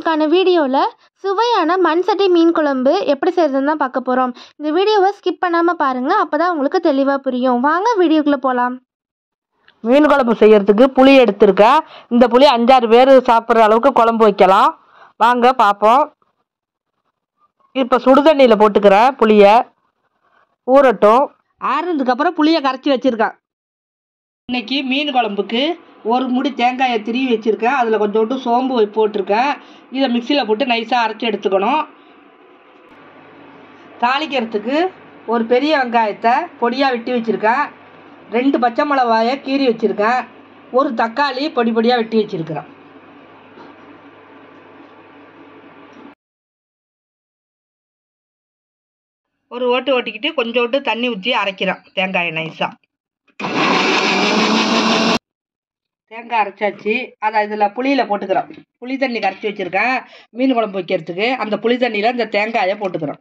இன்றைக்கான வீடியோவில் சுவையான மண் சட்டி மீன் குழம்பு எப்படி செய்கிறதுன்னு தான் பார்க்க போகிறோம். இந்த வீடியோவை ஸ்கிப் பண்ணாமல் பாருங்கள், அப்போ தான் உங்களுக்கு தெளிவாக புரியும். வாங்க வீடியோக்குள்ளே போகலாம். மீன் குழம்பு செய்கிறதுக்கு புளி எடுத்துருக்கேன். இந்த புளி 5-6 பேர் சாப்பிட்ற அளவுக்கு குழம்பு வைக்கலாம். வாங்க பார்ப்போம். இப்போ சுடுதண்ணியில் போட்டுக்கிறேன். புளியை ஊறட்டும். ஆறுனதுக்கப்புறம் புளியை கரைச்சி வச்சுருக்கேன். இன்னைக்கு மீன் குழம்புக்கு ஒரு முடி தேங்காயை திருவி வச்சுருக்கேன். அதில் கொஞ்சோண்டு சோம்பு போட்டிருக்கேன். இதை மிக்சியில் போட்டு நைஸாக அரைச்சி எடுத்துக்கணும். தாளிக்கிறதுக்கு ஒரு பெரிய வெங்காயத்தை பொடியாக வெட்டி வச்சுருக்கேன். 2 பச்சை மிளகாயை கீறி வச்சுருக்கேன். ஒரு தக்காளி பொடி பொடியாக வெட்டி வச்சுருக்கிறேன். ஒரு ஓட்டு ஓட்டிக்கிட்டு கொஞ்சோண்டு தண்ணி ஊற்றி அரைக்கிறேன். தேங்காயை நைஸாக தேங்காய் அரைச்சாச்சு. அதை இதில் புளியில் போட்டுக்கிறோம். புளி தண்ணி கரைச்சி வச்சுருக்கேன் மீன் குழம்பு வைக்கிறதுக்கு. அந்த புளி தண்ணியில் இந்த தேங்காயை போட்டுக்கிறோம்.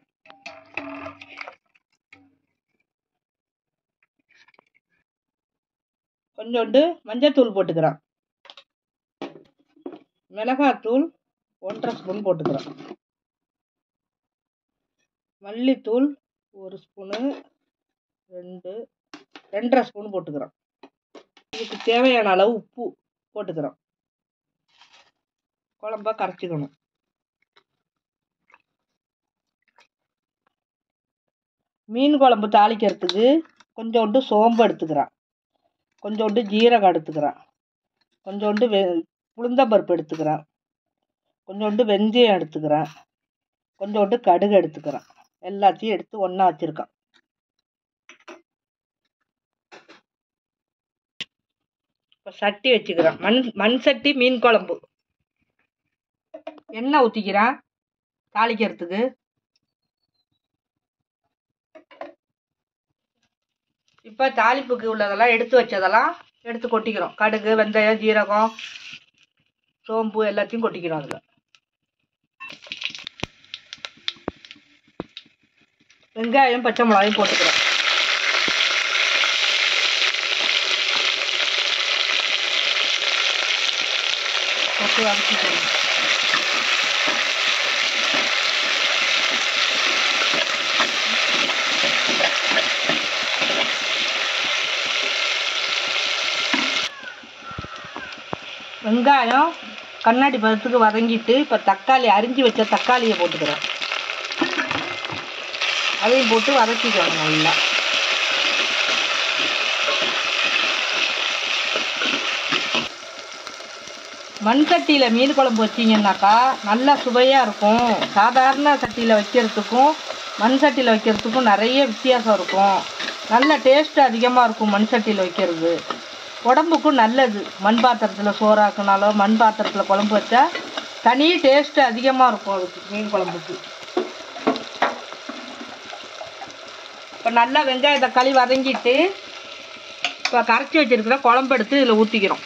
கொஞ்சோண்டு மஞ்சத்தூள் போட்டுக்கிறோம். மிளகாத்தூள் 1.5 ஸ்பூன் போட்டுக்கிறோம். மல்லித்தூள் 1 ஸ்பூனு, 2.5 ஸ்பூன் போட்டுக்கிறோம். இதுக்கு தேவையான அளவு உப்பு போட்டுக்கிறோம். குழம்பா கரைச்சிக்கணும். மீன் குழம்பு தாளிக்கிறதுக்கு கொஞ்சோண்டு சோம்பு எடுத்துக்கிறேன். கொஞ்சோண்டு ஜீரகம் எடுத்துக்கிறேன். கொஞ்சோண்டு உளுந்தம்பருப்பு எடுத்துக்கிறேன். கொஞ்சோண்டு வெந்தயம் எடுத்துக்கிறேன். கொஞ்சோண்டு கடுகு எடுத்துக்கிறேன். எல்லாத்தையும் எடுத்து ஒன்றா வச்சுருக்கேன். இப்போ சட்டி வச்சுக்கிறேன். மண் சட்டி மீன் குழம்பு. எண்ணெய் ஊற்றிக்கிறேன் தாளிக்கிறதுக்கு. இப்போ தாளிப்புக்கு உள்ளதெல்லாம் எடுத்து வச்சதெல்லாம் எடுத்து கொட்டிக்கிறோம். கடுகு, வெந்தயம், ஜீரகம், சோம்பு எல்லாத்தையும் கொட்டிக்கிறோம். அதில் வெங்காயம், பச்சை மிளகாயும் போட்டுக்கிறோம். போட்டு வதக்கிக்கிறோம். வெங்காயம் கண்ணாடி பதத்துக்கு வதங்கிட்டு இப்போ தக்காளி அரிஞ்சு வச்ச தக்காளியை போட்டுக்கிறோம். அதையும் போட்டு வதக்கிக்கணும் நல்லா. மண் சட்டியில் மீன் குழம்பு வச்சிங்கன்னாக்கா நல்லா சுவையாக இருக்கும். சாதாரண சட்டியில் வைக்கிறதுக்கும் மண் சட்டியில் வைக்கிறதுக்கும் நிறைய வித்தியாசம் இருக்கும். நல்ல டேஸ்ட் அதிகமாக இருக்கும் மண் சட்டியில் வைக்கிறது. உடம்புக்கும் நல்லது. மண் பாத்திரத்தில் சோறாக்குனாலும் மண் பாத்திரத்தில் குழம்பு வச்சா தனி டேஸ்ட்டு அதிகமாக இருக்கும் அதுக்கு மீன் குழம்புக்கு. இப்போ நல்லா வெங்காய தக்காளி வதங்கிட்டு இப்போ கரைச்சி வச்சுருக்கிற குழம்பு எடுத்து இதில் ஊற்றிக்கிறோம்.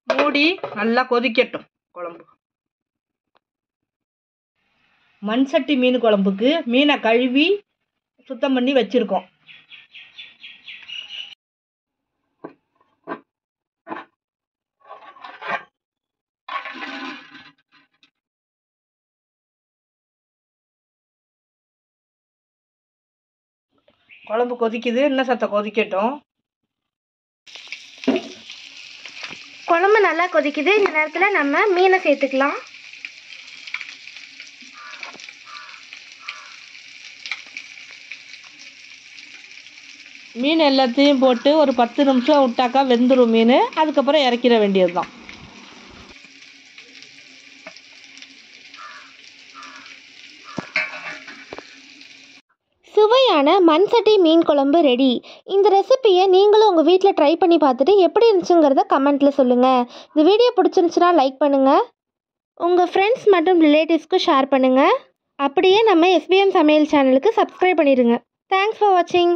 மூடி நல்லா கொதிக்கட்டும் குழம்பு. மண் சட்டி மீன் குழம்புக்கு மீனை கழுவி சுத்தம் பண்ணி வச்சுருக்கோம். குழம்பு கொதிக்குது. இன்னும் சத்தம் கொதிக்கட்டும். குழம்பு நல்லா கொதிக்குது. இந்த நேரத்தில் நம்ம மீனை சேர்த்துக்கலாம். மீன் எல்லாத்தையும் போட்டு ஒரு 10 நிமிஷம் விட்டாக்கா வெந்துடும் மீன். அதுக்கப்புறம் இறக்கிற வேண்டியது தான். சுவையான மண் சட்டி மீன் குழம்பு ரெடி. இந்த ரெசிபியை நீங்களும் உங்கள் வீட்டில் ட்ரை பண்ணி பார்த்துட்டு எப்படி இருந்துச்சுங்கிறத கமெண்ட்டில் சொல்லுங்கள். இந்த வீடியோ பிடிச்சிருந்துச்சுன்னா லைக் பண்ணுங்கள். உங்கள் ஃப்ரெண்ட்ஸ் மற்றும் ரிலேட்டிவ்ஸ்க்கு ஷேர் பண்ணுங்கள். அப்படியே நம்ம SBM சமையல் சேனலுக்கு சப்ஸ்கிரைப் பண்ணிடுங்க. தேங்க்ஸ் ஃபார் வாட்சிங்.